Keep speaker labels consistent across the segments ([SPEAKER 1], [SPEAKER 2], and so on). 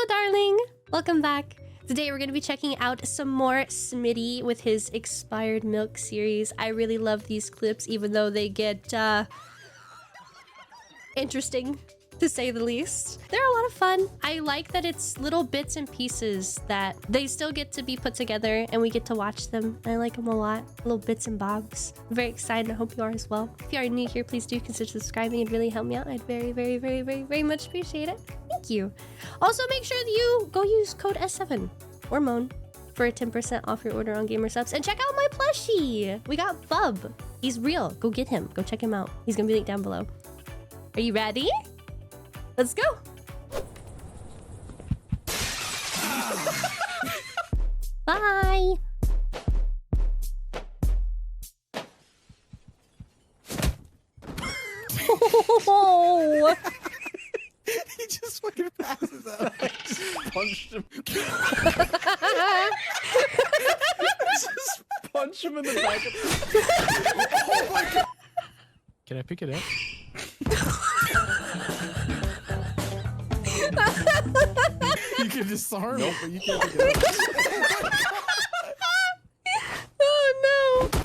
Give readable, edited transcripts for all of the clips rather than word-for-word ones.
[SPEAKER 1] darling! Welcome back. Today we're going to be checking out some more Smitty with his Expired Milk series. I really love these clips, even though they get interesting, to say the least. They're a lot of fun. I like that it's little bits and pieces that they still get to be put together and we get to watch them. I like them a lot. Little bits and bobs. I'm very excited. I hope you are as well. If you are new here, please do consider subscribing. It'd really help me out. I'd very much appreciate it. Thank you. Also, make sure that you go use code S7 or Moan for a 10% off your order on Gamer Subs. And check out my plushie. We got Bub. He's real. Go get him. Go check him out. He's gonna be linked down below. Are you ready? Let's go. Bye. Oh.
[SPEAKER 2] He just fucking passes out.
[SPEAKER 3] I just punched him. Just punch him in the back.
[SPEAKER 2] Oh my god.
[SPEAKER 4] Can I pick it up?
[SPEAKER 2] You can disarm
[SPEAKER 3] Nope.
[SPEAKER 2] it, but you can't pick it up.
[SPEAKER 1] Oh no.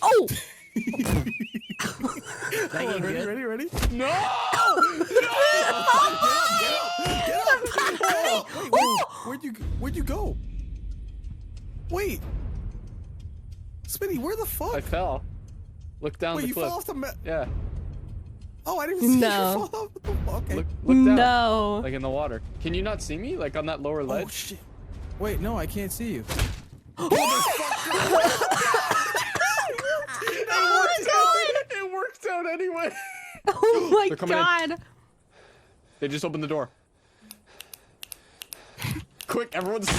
[SPEAKER 1] Oh.
[SPEAKER 2] Ready?
[SPEAKER 3] No!
[SPEAKER 2] Where'd you go? Wait. Smitty, where the fuck?
[SPEAKER 3] I fell. Look down
[SPEAKER 2] Wait,
[SPEAKER 3] the
[SPEAKER 2] you
[SPEAKER 3] cliff.
[SPEAKER 2] fell off the map.
[SPEAKER 3] Yeah.
[SPEAKER 2] Oh, I didn't see
[SPEAKER 1] No.
[SPEAKER 2] you fall off. Okay.
[SPEAKER 3] Look down.
[SPEAKER 1] No.
[SPEAKER 3] Like in the water. Can you not see me? Like on that lower ledge?
[SPEAKER 2] Oh shit. Wait, no, I can't see you.
[SPEAKER 3] It worked out anyway.
[SPEAKER 1] Oh my
[SPEAKER 3] They're coming
[SPEAKER 1] god.
[SPEAKER 3] They just opened the door. Quick, everyone's...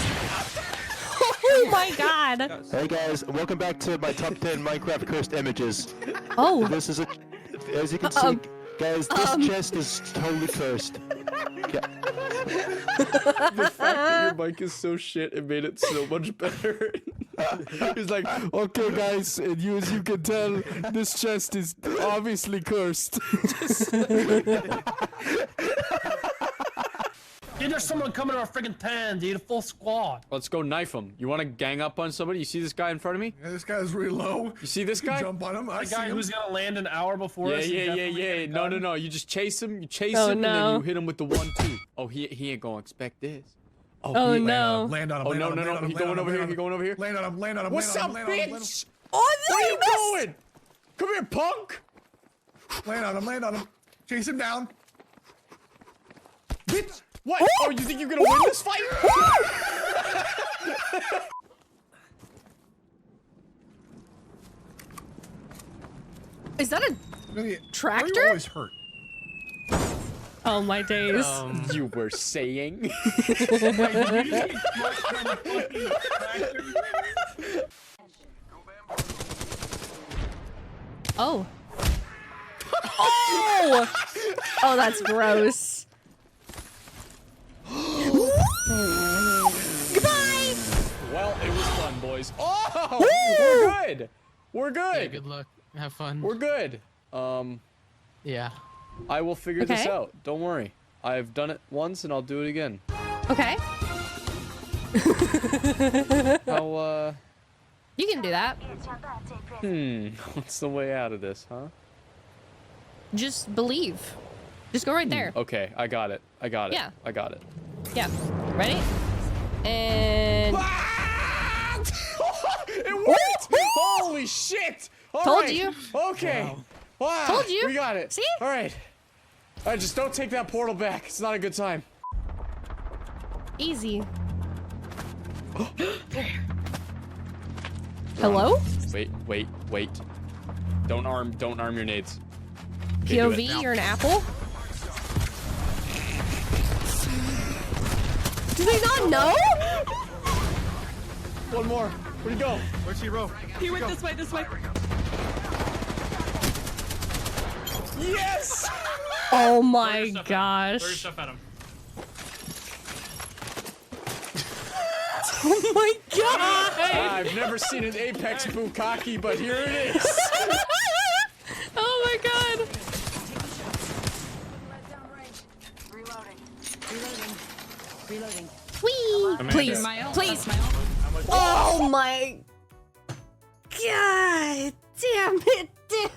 [SPEAKER 1] Oh my god.
[SPEAKER 4] Hey guys, welcome back to my top 10 Minecraft cursed images.
[SPEAKER 1] Oh.
[SPEAKER 4] This is a, as you can see, guys, this chest is totally cursed.
[SPEAKER 3] The fact that your mic is so shit, it made it so much better.
[SPEAKER 4] He's like, okay guys, and as you can tell, this chest is obviously cursed.
[SPEAKER 5] Dude, there's someone coming to our friggin' pen, dude. A full squad.
[SPEAKER 3] Let's go knife him. You want to gang up on somebody? You see this guy in front of me?
[SPEAKER 2] Yeah, this guy's really low.
[SPEAKER 3] You see this guy?
[SPEAKER 2] Jump on him. I
[SPEAKER 5] The
[SPEAKER 2] see
[SPEAKER 5] guy
[SPEAKER 2] him.
[SPEAKER 5] who's gonna land an hour before us.
[SPEAKER 3] Yeah. No. You just chase him. You chase
[SPEAKER 1] Oh,
[SPEAKER 3] him, and then
[SPEAKER 1] no.
[SPEAKER 3] you hit him with the 1-2. Oh, he ain't gonna expect this.
[SPEAKER 1] Oh
[SPEAKER 3] he-
[SPEAKER 1] no.
[SPEAKER 2] Land on him.
[SPEAKER 3] Oh
[SPEAKER 2] land
[SPEAKER 3] no.
[SPEAKER 2] on him, land on him,
[SPEAKER 3] He
[SPEAKER 2] land
[SPEAKER 3] going
[SPEAKER 2] on
[SPEAKER 3] over
[SPEAKER 2] him,
[SPEAKER 3] here.
[SPEAKER 2] land
[SPEAKER 3] He going over here.
[SPEAKER 2] Land on him. Land on him.
[SPEAKER 3] What's
[SPEAKER 2] land
[SPEAKER 3] up,
[SPEAKER 2] on him, land on him,
[SPEAKER 3] bitch?
[SPEAKER 1] Oh,
[SPEAKER 3] Where you going? Come here, punk.
[SPEAKER 2] Land on him. Land on him. Chase him down. Bitch.
[SPEAKER 3] What? Oh, you think you're gonna win this fight?
[SPEAKER 1] Is that a
[SPEAKER 2] Really,
[SPEAKER 1] tractor?
[SPEAKER 2] Why are you always hurt?
[SPEAKER 1] Oh my days.
[SPEAKER 3] You were saying.
[SPEAKER 1] Oh. Oh! Oh, that's gross. Goodbye!
[SPEAKER 3] Well, it was fun, boys. Oh, we're good. We're good.
[SPEAKER 6] Yeah, good luck. Have fun.
[SPEAKER 3] We're good.
[SPEAKER 6] Yeah.
[SPEAKER 3] I will figure this
[SPEAKER 1] Okay.
[SPEAKER 3] out. Don't worry. I've done it once and I'll do it again.
[SPEAKER 1] Okay.
[SPEAKER 3] How,
[SPEAKER 1] You can do that.
[SPEAKER 3] what's the way out of this, huh?
[SPEAKER 1] Just believe. Just go right there.
[SPEAKER 3] Okay, I got it.
[SPEAKER 1] Yeah.
[SPEAKER 3] I got it.
[SPEAKER 1] Yeah. Ready? And...
[SPEAKER 3] It worked! Holy shit! All
[SPEAKER 1] Told
[SPEAKER 3] right.
[SPEAKER 1] you.
[SPEAKER 3] Okay. Wow.
[SPEAKER 1] Told you.
[SPEAKER 3] We got it.
[SPEAKER 1] See?
[SPEAKER 3] All right. All right, just don't take that portal back. It's not a good time.
[SPEAKER 1] Easy. Hello?
[SPEAKER 3] Wait. Don't arm your nades. Okay, do it.
[SPEAKER 1] POV, you're an apple? Do they not know?
[SPEAKER 3] One more. Where'd he go?
[SPEAKER 2] Where's Hero?
[SPEAKER 7] He went this way, this way.
[SPEAKER 3] Yes!
[SPEAKER 1] Oh my
[SPEAKER 5] Throw your
[SPEAKER 1] gosh.
[SPEAKER 5] stuff at him.
[SPEAKER 1] Oh my god!
[SPEAKER 3] I've never seen an Apex bukkake, but here it is.
[SPEAKER 1] Oh my god!
[SPEAKER 7] Reloading.
[SPEAKER 1] Whee! Please, please. Oh my god! Damn it, dude!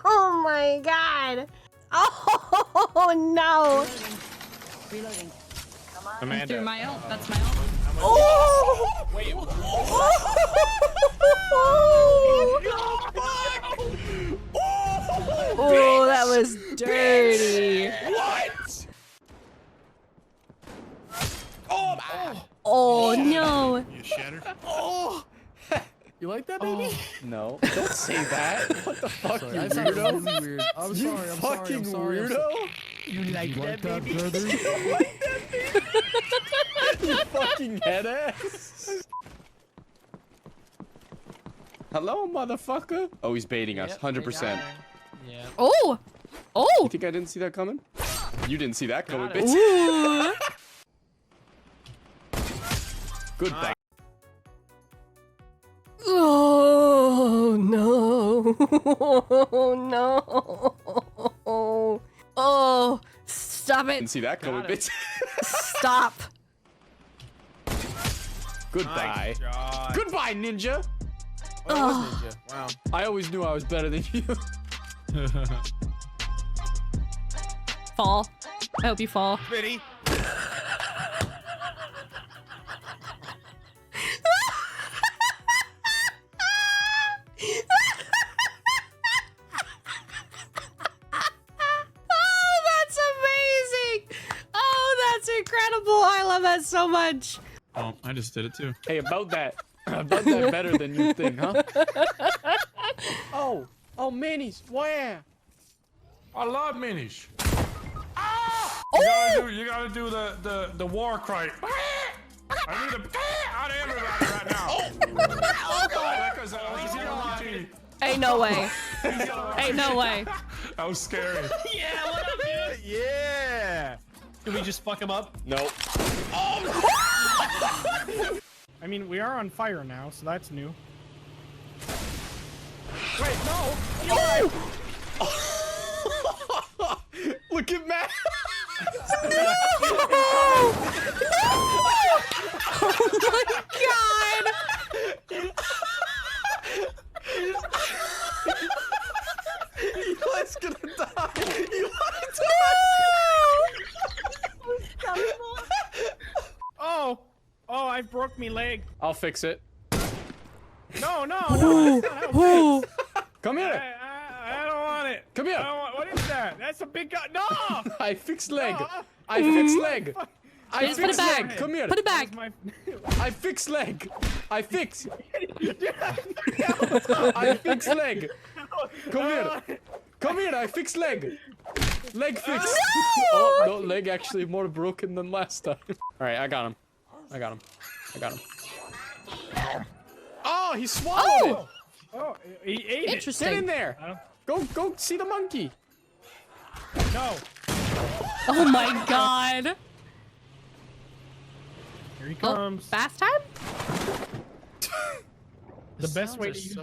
[SPEAKER 1] Oh my god! Oh no!
[SPEAKER 7] Reloading.
[SPEAKER 3] Amanda.
[SPEAKER 6] Through my ult. That's my ult.
[SPEAKER 1] Oh!
[SPEAKER 3] Wait.
[SPEAKER 1] Oh, that was dirty.
[SPEAKER 3] What?
[SPEAKER 1] Oh no!
[SPEAKER 2] You shattered.
[SPEAKER 4] Oh! You like that, baby?
[SPEAKER 3] No. Don't say that. What the fuck, you
[SPEAKER 4] That sounded
[SPEAKER 3] weirdo?
[SPEAKER 4] really weird. I'm
[SPEAKER 3] You
[SPEAKER 4] sorry, I'm
[SPEAKER 3] fucking
[SPEAKER 4] sorry, I'm sorry,
[SPEAKER 3] weirdo.
[SPEAKER 4] You like that, baby? Brother?
[SPEAKER 3] You fucking head ass. Hello, motherfucker. Oh, he's baiting us. 100%.
[SPEAKER 6] Yeah.
[SPEAKER 1] Oh!
[SPEAKER 3] You
[SPEAKER 1] Oh!
[SPEAKER 3] think I didn't see that coming? You didn't see that coming, bitch.
[SPEAKER 1] Ooh!
[SPEAKER 3] Goodbye.
[SPEAKER 1] Oh no! Oh no! Oh! Stop
[SPEAKER 3] Didn't
[SPEAKER 1] it!
[SPEAKER 3] see that coming, bitch.
[SPEAKER 1] Stop!
[SPEAKER 3] Goodbye.
[SPEAKER 2] God.
[SPEAKER 3] Goodbye, ninja.
[SPEAKER 1] Oh.
[SPEAKER 4] Wow.
[SPEAKER 3] I always knew I was better than you.
[SPEAKER 1] Fall. I hope you fall.
[SPEAKER 2] Ready?
[SPEAKER 1] Oh, that's amazing! Oh, that's incredible! I love that so much.
[SPEAKER 5] Oh, I just did it too.
[SPEAKER 3] Hey, about that better than you think, huh? Oh, minis, where?
[SPEAKER 5] I love minis.
[SPEAKER 1] Oh!
[SPEAKER 5] You gotta do the war cry. I need a out of everybody right now. Because RPG.
[SPEAKER 1] Ain't no way. Ain't no way.
[SPEAKER 5] That was scary.
[SPEAKER 2] Yeah, what up, dude? Yeah.
[SPEAKER 8] Did we just fuck him up?
[SPEAKER 3] Nope.
[SPEAKER 8] I mean, we are on fire now, so that's new.
[SPEAKER 3] Wait, no. Oh! Look at Matt.
[SPEAKER 1] Oh my god!
[SPEAKER 3] Eli's gonna die. Eli
[SPEAKER 8] Oh! Oh, I broke me leg.
[SPEAKER 3] I'll fix it.
[SPEAKER 8] No, no, no, that's not how
[SPEAKER 1] Oh!
[SPEAKER 3] Come here.
[SPEAKER 8] I don't want it.
[SPEAKER 3] Come here.
[SPEAKER 8] I don't want, what is that? That's a big guy. No!
[SPEAKER 3] I fixed leg.
[SPEAKER 8] No.
[SPEAKER 3] I fixed leg. I
[SPEAKER 1] Just put it
[SPEAKER 3] fixed
[SPEAKER 1] back.
[SPEAKER 3] leg. Come here.
[SPEAKER 1] Put it back.
[SPEAKER 8] My...
[SPEAKER 3] I fixed leg. I fixed. I fixed leg. Come here. Come here. I fixed leg. Leg fixed. Oh no, leg actually more broken than last time. All right, I got him. I got him. I got him. Oh, he swallowed it.
[SPEAKER 8] Oh, he ate it.
[SPEAKER 1] Interesting.
[SPEAKER 3] Get in there. Go see the monkey.
[SPEAKER 8] No.
[SPEAKER 1] Oh my god!
[SPEAKER 8] Here he
[SPEAKER 1] Oh,
[SPEAKER 8] comes.
[SPEAKER 1] bath time?
[SPEAKER 8] The best way to use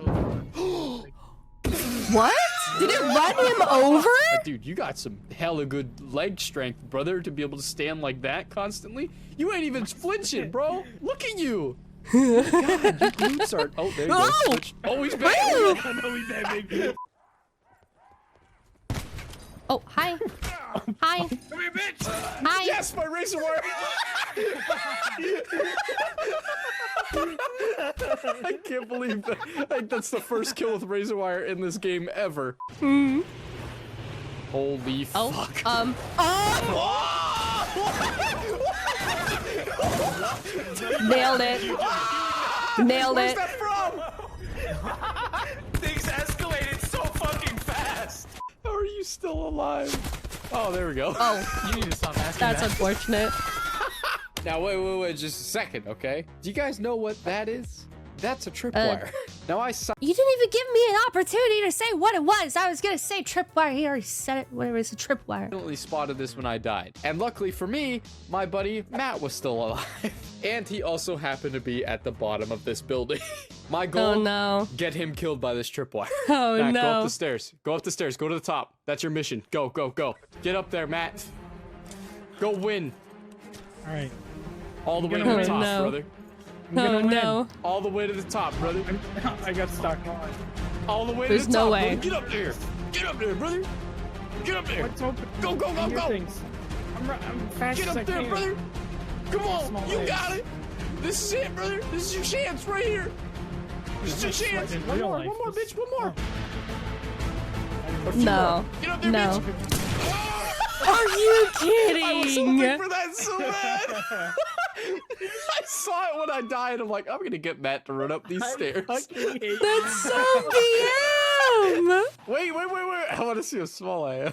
[SPEAKER 1] What? Did it run him over?
[SPEAKER 3] Dude, you got some hella good leg strength, brother, to be able to stand like that constantly. You ain't even flinching, bro. Look at you. God, your glutes are. Oh, there you go.
[SPEAKER 1] Oh!
[SPEAKER 3] Switch. Oh, he's back.
[SPEAKER 1] Oh, hi. Hi.
[SPEAKER 8] Come here, bitch!
[SPEAKER 1] Hi.
[SPEAKER 3] Yes, my razor wire. I can't believe that. Like, that's the first kill with razor wire in this game ever. Holy
[SPEAKER 1] Oh,
[SPEAKER 3] fuck.
[SPEAKER 1] oh! Nailed it. Nailed
[SPEAKER 3] Where's
[SPEAKER 1] it.
[SPEAKER 3] that from?
[SPEAKER 8] Things escalated so fucking fast!
[SPEAKER 3] How are you still alive? Oh, there we go.
[SPEAKER 1] Oh,
[SPEAKER 6] You need to stop asking
[SPEAKER 1] that's
[SPEAKER 6] that.
[SPEAKER 1] unfortunate.
[SPEAKER 3] Now, wait, just a second, okay? Do you guys know what that is? That's a tripwire. Now, I saw.
[SPEAKER 1] You didn't even give me an opportunity to say what it was. I was gonna say tripwire. He already said it. Whatever, it's a tripwire.
[SPEAKER 3] Definitely spotted this when I died. And luckily for me, my buddy Matt was still alive. And he also happened to be at the bottom of this building. My goal,
[SPEAKER 1] Oh no.
[SPEAKER 3] get him killed by this tripwire.
[SPEAKER 1] Oh
[SPEAKER 3] Matt, go up
[SPEAKER 1] no.
[SPEAKER 3] the stairs. Go up the stairs. Go to the top. That's your mission. Go, go, go. Get up there, Matt. Go win.
[SPEAKER 8] All right.
[SPEAKER 3] All the way to
[SPEAKER 8] gonna
[SPEAKER 3] the
[SPEAKER 8] win.
[SPEAKER 3] top,
[SPEAKER 1] No.
[SPEAKER 3] brother.
[SPEAKER 8] I'm gonna
[SPEAKER 1] Oh
[SPEAKER 8] win.
[SPEAKER 1] no.
[SPEAKER 3] All the way to the top, brother.
[SPEAKER 8] I got stuck.
[SPEAKER 3] All the way
[SPEAKER 1] There's
[SPEAKER 3] to the
[SPEAKER 1] no
[SPEAKER 3] top,
[SPEAKER 1] way.
[SPEAKER 3] brother. Get up there. Get up there, brother. Get up there.
[SPEAKER 8] Let's hope.
[SPEAKER 3] Go, go, go,
[SPEAKER 8] Hear
[SPEAKER 3] go.
[SPEAKER 8] things. I'm fast
[SPEAKER 3] Get
[SPEAKER 8] as I
[SPEAKER 3] up there,
[SPEAKER 8] can.
[SPEAKER 3] brother. Come on.
[SPEAKER 8] Small
[SPEAKER 3] You
[SPEAKER 8] legs.
[SPEAKER 3] got it. This is it, brother. This is your chance right here. This is your
[SPEAKER 8] This is
[SPEAKER 3] chance.
[SPEAKER 8] like in
[SPEAKER 3] One
[SPEAKER 8] real
[SPEAKER 3] more,
[SPEAKER 8] life.
[SPEAKER 3] one more,
[SPEAKER 8] This-
[SPEAKER 3] bitch. One more.
[SPEAKER 1] No.
[SPEAKER 3] Get up there,
[SPEAKER 1] No.
[SPEAKER 3] bitch.
[SPEAKER 1] Are you
[SPEAKER 3] I was hoping
[SPEAKER 1] kidding?
[SPEAKER 3] for that so bad. I saw it when I died. I'm like, I'm gonna get Matt to run up these stairs.
[SPEAKER 1] That's so BM.
[SPEAKER 3] Wait. I want to see how small I am.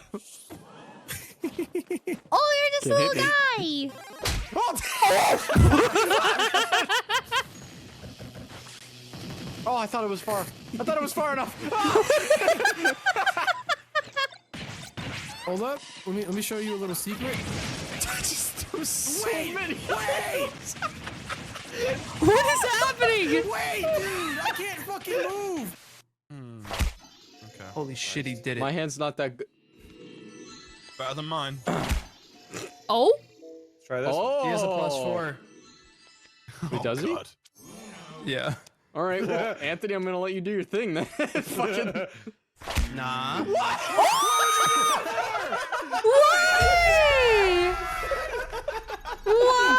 [SPEAKER 1] Oh, you're this
[SPEAKER 3] Can't
[SPEAKER 1] little
[SPEAKER 3] hit
[SPEAKER 1] guy.
[SPEAKER 3] Oh, I thought it was far. I thought it was far enough.
[SPEAKER 2] Hold up. Let me show you a little secret.
[SPEAKER 3] There was so many. Wait!
[SPEAKER 1] What is happening?
[SPEAKER 2] Wait, dude, I can't fucking move.
[SPEAKER 5] Okay.
[SPEAKER 2] Holy shit, he did it.
[SPEAKER 3] My hand's not that good.
[SPEAKER 5] Better than mine.
[SPEAKER 1] Oh?
[SPEAKER 3] Try this. Oh,
[SPEAKER 2] He has a +4.
[SPEAKER 3] Wait, does he?
[SPEAKER 5] God.
[SPEAKER 2] Yeah.
[SPEAKER 3] All right, well, Anthony, I'm gonna let you do your thing then. Fucking.
[SPEAKER 2] Nah.
[SPEAKER 1] Why?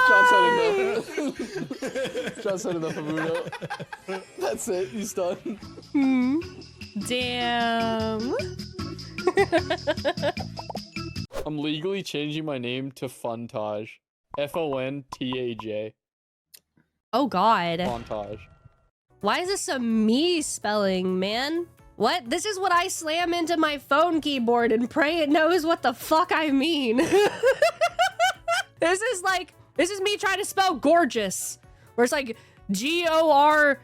[SPEAKER 3] John's had
[SPEAKER 1] Why?
[SPEAKER 3] enough. John's had enough of Uno. That's it. He's done.
[SPEAKER 1] Damn.
[SPEAKER 3] I'm legally changing my name to Fontage. Fontaj.
[SPEAKER 1] Oh God.
[SPEAKER 3] Fontage.
[SPEAKER 1] Why is this a me spelling, man? What? This is what I slam into my phone keyboard and pray it knows what the fuck I mean. This is me trying to spell gorgeous. Where it's like GORGEOUS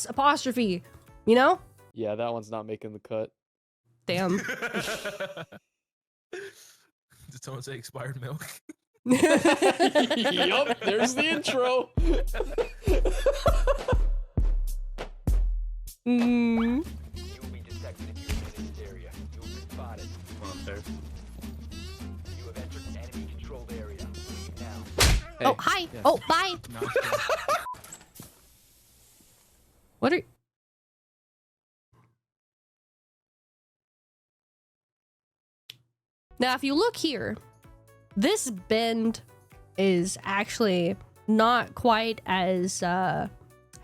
[SPEAKER 1] apostrophe. You know?
[SPEAKER 3] Yeah, that one's not making the cut.
[SPEAKER 1] Damn.
[SPEAKER 2] Did someone say expired milk?
[SPEAKER 3] Yup, there's the intro.
[SPEAKER 1] Mm.
[SPEAKER 9] You will be detected if you remain in this area. You will be spotted.
[SPEAKER 5] Come on upstairs.
[SPEAKER 9] You have entered enemy controlled area. Leave now.
[SPEAKER 3] Hey.
[SPEAKER 1] Oh, hi. Oh, bye. What are... Now, if you look here, this bend is actually not quite as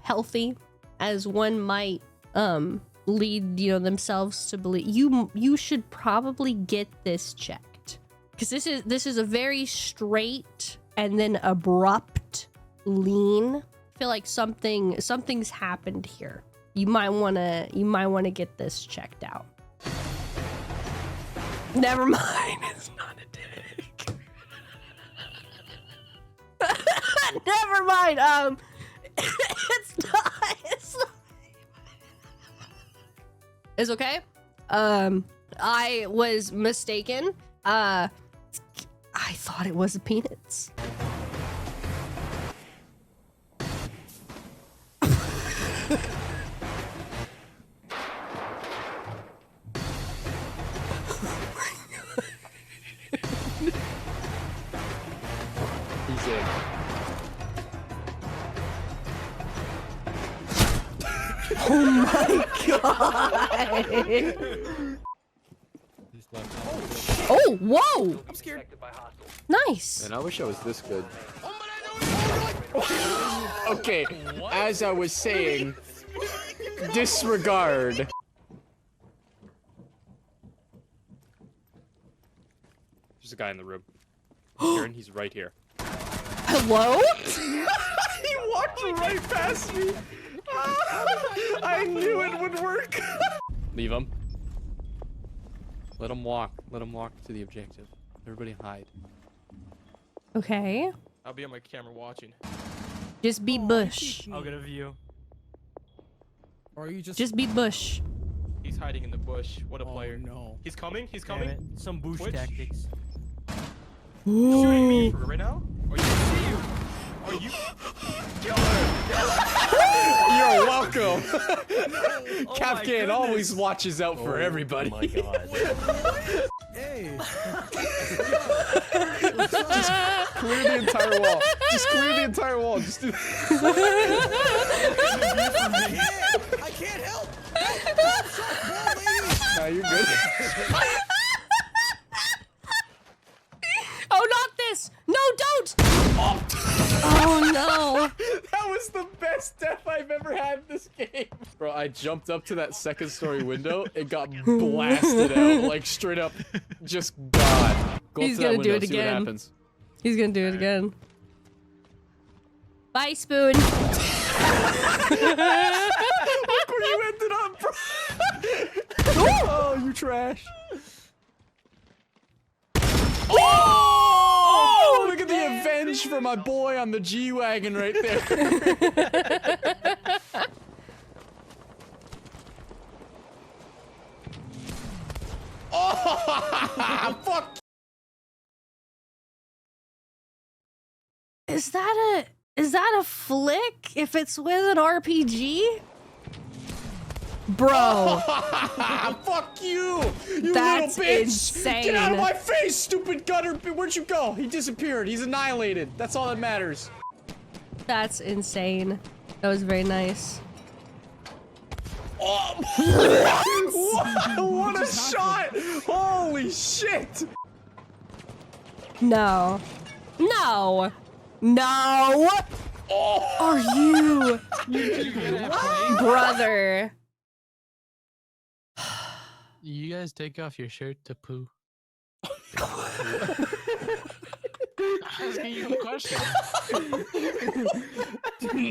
[SPEAKER 1] healthy as one might lead themselves to believe. You should probably get this checked, because this is a very straight and then abrupt lean. I feel like something's happened here. You might wanna get this checked out. Never mind. It's not a dick. Never mind. It's not. It's okay. I was mistaken. I thought it was a peanuts.
[SPEAKER 3] He's in.
[SPEAKER 1] Oh my god! Oh, whoa!
[SPEAKER 2] I'm scared.
[SPEAKER 9] Detected by hostiles.
[SPEAKER 1] Nice.
[SPEAKER 3] Man, I wish I was this good. Okay, as I was saying, disregard. There's a guy in the room. Aaron, he's right here.
[SPEAKER 1] Hello?
[SPEAKER 3] He walked right past me. I knew it would work. Leave him. Let him walk. Let him walk to the objective. Everybody hide.
[SPEAKER 1] Okay.
[SPEAKER 6] I'll be on my camera watching.
[SPEAKER 1] Just be Bush.
[SPEAKER 6] I'll get a view.
[SPEAKER 2] Or are you
[SPEAKER 1] Just be Bush.
[SPEAKER 6] He's hiding in the bush. What a
[SPEAKER 2] Oh,
[SPEAKER 6] player.
[SPEAKER 2] no.
[SPEAKER 6] He's coming. He's
[SPEAKER 8] Damn
[SPEAKER 6] coming.
[SPEAKER 8] it. Some Bush
[SPEAKER 6] Twitch?
[SPEAKER 8] tactics.
[SPEAKER 6] Shooting me right now? Are you see you? Are you?
[SPEAKER 3] You're welcome.
[SPEAKER 6] Oh my
[SPEAKER 3] Capcan always
[SPEAKER 6] goodness.
[SPEAKER 3] watches out for everybody.
[SPEAKER 9] Oh my god.
[SPEAKER 2] Hey, Hey.
[SPEAKER 3] Just clear the entire wall. Just clear the entire wall. Just do
[SPEAKER 2] I can't help.
[SPEAKER 3] Nah, you're good.
[SPEAKER 1] Oh, not this! No, don't! Oh no!
[SPEAKER 3] That was the best death I've ever had in this game. Bro, I jumped up to that second story window. It got blasted out. Like, straight up. Just God. Go
[SPEAKER 1] He's
[SPEAKER 3] up to that
[SPEAKER 1] gonna do
[SPEAKER 3] window,
[SPEAKER 1] it
[SPEAKER 3] see what
[SPEAKER 1] again.
[SPEAKER 3] happens.
[SPEAKER 1] He's gonna do it again. Bye, Spoon.
[SPEAKER 3] Look where you ended up, bro. Oh, you trash. Oh! Look at the avenge for my boy on the G-Wagon right there. Oh! Fuck!
[SPEAKER 1] Is that a flick? If it's with an RPG? Bro.
[SPEAKER 3] Fuck you! You
[SPEAKER 1] That's
[SPEAKER 3] little bitch!
[SPEAKER 1] insane.
[SPEAKER 3] Get out of my face, stupid gutter! Where'd you go? He disappeared. He's annihilated. That's all that matters.
[SPEAKER 1] That's insane. That was very nice.
[SPEAKER 3] Oh, what a shot! Holy shit!
[SPEAKER 1] No. No. No.
[SPEAKER 3] Oh.
[SPEAKER 1] Are you? Brother.
[SPEAKER 6] You guys take off your shirt to poo. Asking you a question.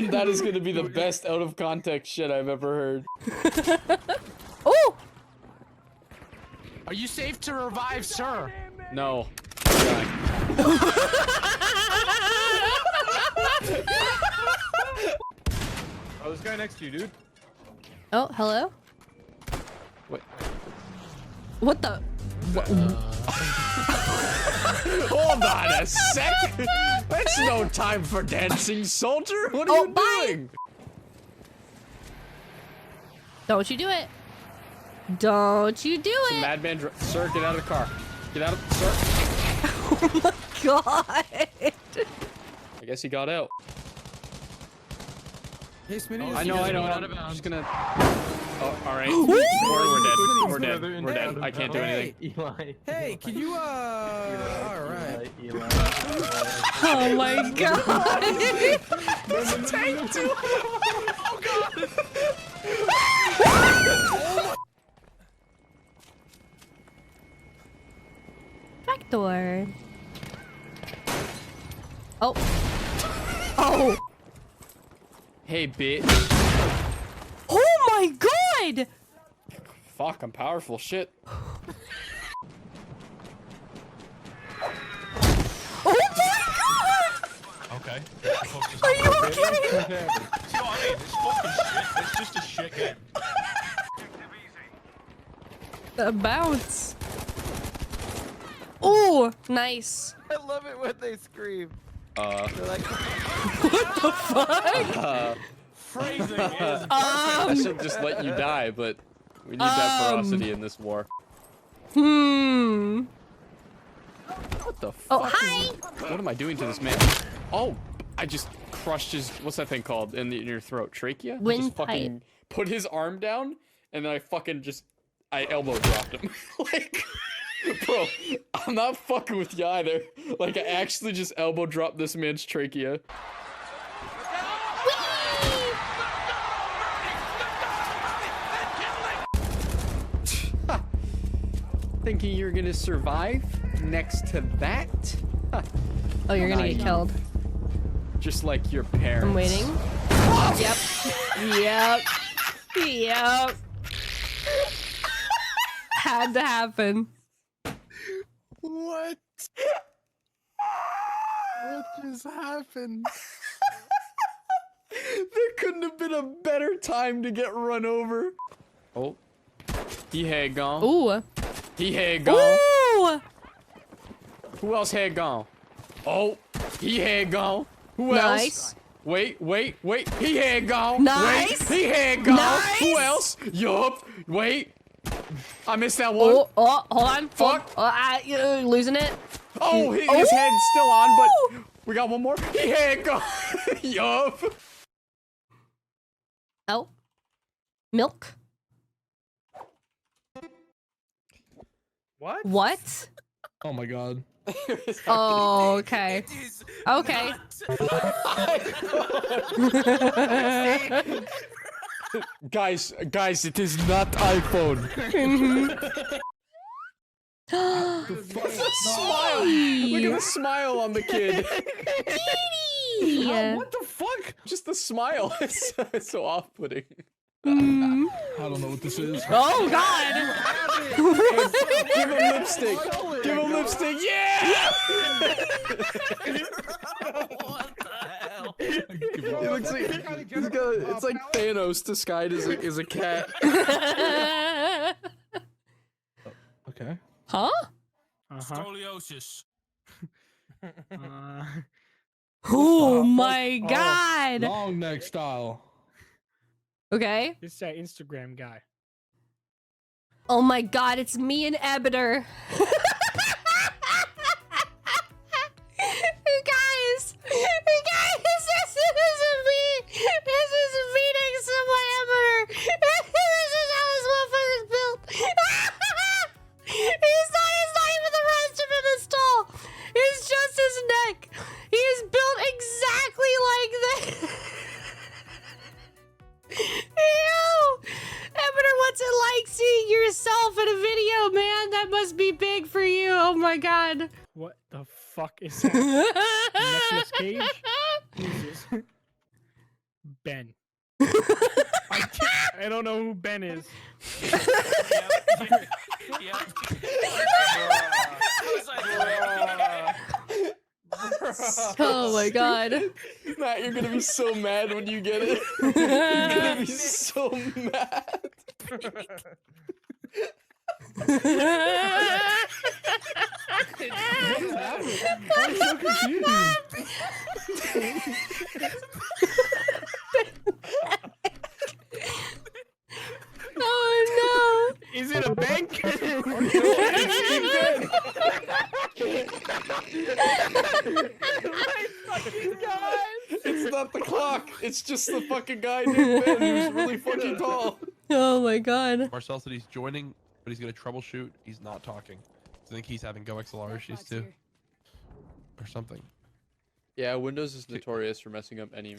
[SPEAKER 3] That is gonna be the best out of context shit I've ever heard.
[SPEAKER 1] Oh!
[SPEAKER 6] Are you safe to revive, sir?
[SPEAKER 3] No.
[SPEAKER 5] Oh, this guy next to you, dude.
[SPEAKER 1] Oh, hello?
[SPEAKER 3] What?
[SPEAKER 1] What the?
[SPEAKER 3] Hold on a sec. That's no time for dancing, soldier. What are you
[SPEAKER 1] bye.
[SPEAKER 3] doing?
[SPEAKER 1] Don't you do it. Don't you do it.
[SPEAKER 3] Madman, sir, get out of the car. Get out of, sir.
[SPEAKER 1] Oh my god.
[SPEAKER 3] I guess he got out.
[SPEAKER 2] Hey, Smitty.
[SPEAKER 3] I know.
[SPEAKER 6] out of
[SPEAKER 3] I'm
[SPEAKER 6] bounds.
[SPEAKER 3] just gonna. Oh, all right. We're dead. We're dead. I can't do anything.
[SPEAKER 6] Eli.
[SPEAKER 2] Hey, can you all right.
[SPEAKER 1] Oh my god.
[SPEAKER 3] There's a tank too. Oh god.
[SPEAKER 1] Back door. Oh. Oh.
[SPEAKER 3] Hey, bitch.
[SPEAKER 1] Oh my god.
[SPEAKER 3] Fuck, I'm powerful. Shit.
[SPEAKER 1] Oh my god.
[SPEAKER 5] Okay.
[SPEAKER 1] Are you okay?
[SPEAKER 5] See what I mean? It's fucking shit. It's just a shit game.
[SPEAKER 1] The bounce. Oh, nice.
[SPEAKER 2] I love it when they scream. They're like,
[SPEAKER 1] What the fuck?
[SPEAKER 5] Phrasing is.
[SPEAKER 3] I should just let you die, but we need that ferocity in this war. What the fuck?
[SPEAKER 1] Oh, hi.
[SPEAKER 3] What am I doing to this man? Oh, I just crushed his, what's that thing called in your throat? Trachea? I just
[SPEAKER 1] Windpipe.
[SPEAKER 3] fucking put his arm down, and then I fucking just, I elbow dropped him. Like, bro, I'm not fucking with you either. Like, I actually just elbow dropped this man's trachea. Thinking you're gonna survive next to that?
[SPEAKER 1] Oh, you're gonna get killed.
[SPEAKER 3] Just like your parents.
[SPEAKER 1] I'm waiting. Yep. Yep. Yep. Had to happen.
[SPEAKER 4] What? What just happened?
[SPEAKER 3] There couldn't have been a better time to get run over. Oh. He had gone.
[SPEAKER 1] Ooh.
[SPEAKER 3] He had gone.
[SPEAKER 1] Ooh.
[SPEAKER 3] Who else had gone? Oh. He had gone. Who
[SPEAKER 1] Nice.
[SPEAKER 3] else? Wait. He had gone.
[SPEAKER 1] Nice.
[SPEAKER 3] Wait. He had gone.
[SPEAKER 1] Nice.
[SPEAKER 3] Who else? Yup. Wait. I missed that one.
[SPEAKER 1] Oh, hold on.
[SPEAKER 3] Fuck.
[SPEAKER 1] Losing it.
[SPEAKER 3] Oh, his head's still on, but we got one more. Yeah, go. Yup.
[SPEAKER 1] Oh. Milk.
[SPEAKER 6] What?
[SPEAKER 1] What?
[SPEAKER 4] Oh my god.
[SPEAKER 1] Oh, okay. Okay.
[SPEAKER 4] Guys, it is not iPhone.
[SPEAKER 3] Smile. Look at the smile on the kid.
[SPEAKER 1] Yeah.
[SPEAKER 3] What the fuck? Just the smile. It's so off-putting.
[SPEAKER 4] I don't know what this is.
[SPEAKER 1] Oh God!
[SPEAKER 3] Give him lipstick. Give him lipstick. Yeah!
[SPEAKER 6] What the hell?
[SPEAKER 3] He looks like it's like Thanos disguised as a cat.
[SPEAKER 4] Okay.
[SPEAKER 1] Huh?
[SPEAKER 5] Scoliosis.
[SPEAKER 1] Oh my God!
[SPEAKER 4] Long neck style.
[SPEAKER 1] Okay.
[SPEAKER 8] This is that Instagram guy.
[SPEAKER 1] Oh my God! It's me and Ebiter. You guys, this is me. This is me next to my Ebiter. This is how this motherfucker's built. He's not even the rest of him is tall. It's just his neck. He is built exactly like that. Ew! Ebiter, what's it like seeing yourself in a video, man? That must be big for you. Oh my God.
[SPEAKER 8] What the fuck is that? Nicolas Cage? Jesus. Ben. I don't know who Ben is.
[SPEAKER 1] Oh my God.
[SPEAKER 3] Matt, you're gonna be so mad when you get it. You're gonna be so mad.
[SPEAKER 4] I'm so confused.
[SPEAKER 1] Oh
[SPEAKER 8] Is it a bank?
[SPEAKER 3] It's not the clock. It's just the fucking guy named Ben who's really fucking tall.
[SPEAKER 1] no! Oh my God.
[SPEAKER 6] Marcel said he's joining, but he's gonna troubleshoot. He's not talking. I think he's having GoXLR issues too, or something.
[SPEAKER 3] Yeah, Windows is notorious for messing up any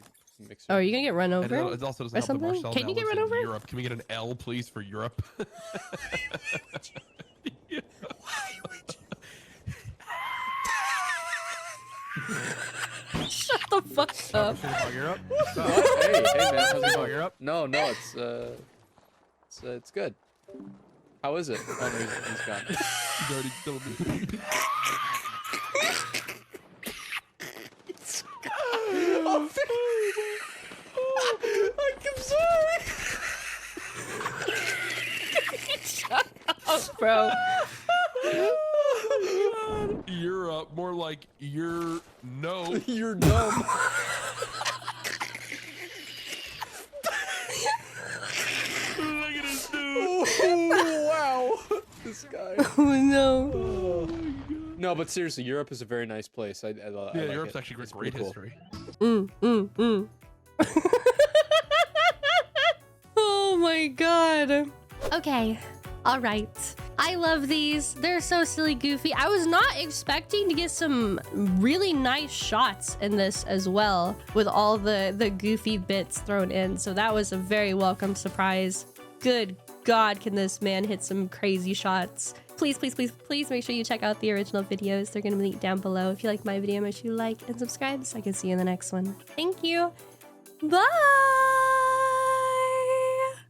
[SPEAKER 3] mixer.
[SPEAKER 1] Oh, are you gonna get run
[SPEAKER 6] And
[SPEAKER 1] over?
[SPEAKER 6] it also doesn't
[SPEAKER 1] Or
[SPEAKER 6] help that
[SPEAKER 1] something?
[SPEAKER 6] Marcel
[SPEAKER 1] Can
[SPEAKER 6] now
[SPEAKER 1] you get
[SPEAKER 6] lives
[SPEAKER 1] run
[SPEAKER 6] in
[SPEAKER 1] over?
[SPEAKER 6] Europe. Can we get an L, please, for Europe?
[SPEAKER 1] Shut the fuck up.
[SPEAKER 6] Europe?
[SPEAKER 3] Hey, man, how's it going?
[SPEAKER 6] You're up.
[SPEAKER 3] No, it's good. How is it? Oh, no, he's gone.
[SPEAKER 6] He's already told me.
[SPEAKER 3] I'm sorry.
[SPEAKER 1] Shut up, bro.
[SPEAKER 6] You're up. More like you're no.
[SPEAKER 3] You're dumb.
[SPEAKER 6] Look at this dude.
[SPEAKER 3] Oh, wow. This guy.
[SPEAKER 1] Oh no.
[SPEAKER 3] No, but seriously, Europe is a very nice place. I
[SPEAKER 6] Yeah,
[SPEAKER 3] like
[SPEAKER 6] Europe's
[SPEAKER 3] it.
[SPEAKER 6] actually great,
[SPEAKER 3] It's
[SPEAKER 6] great
[SPEAKER 3] pretty
[SPEAKER 6] history.
[SPEAKER 1] Oh my God. Okay. All right. I love these. They're so silly goofy. I was not expecting to get some really nice shots in this as well, with all the goofy bits thrown in. So that was a very welcome surprise. Good God, can this man hit some crazy shots. Please, please, please, please make sure you check out the original videos. They're going to be linked down below. If you like my video, make sure you like and subscribe so I can see you in the next one. Thank you. Bye.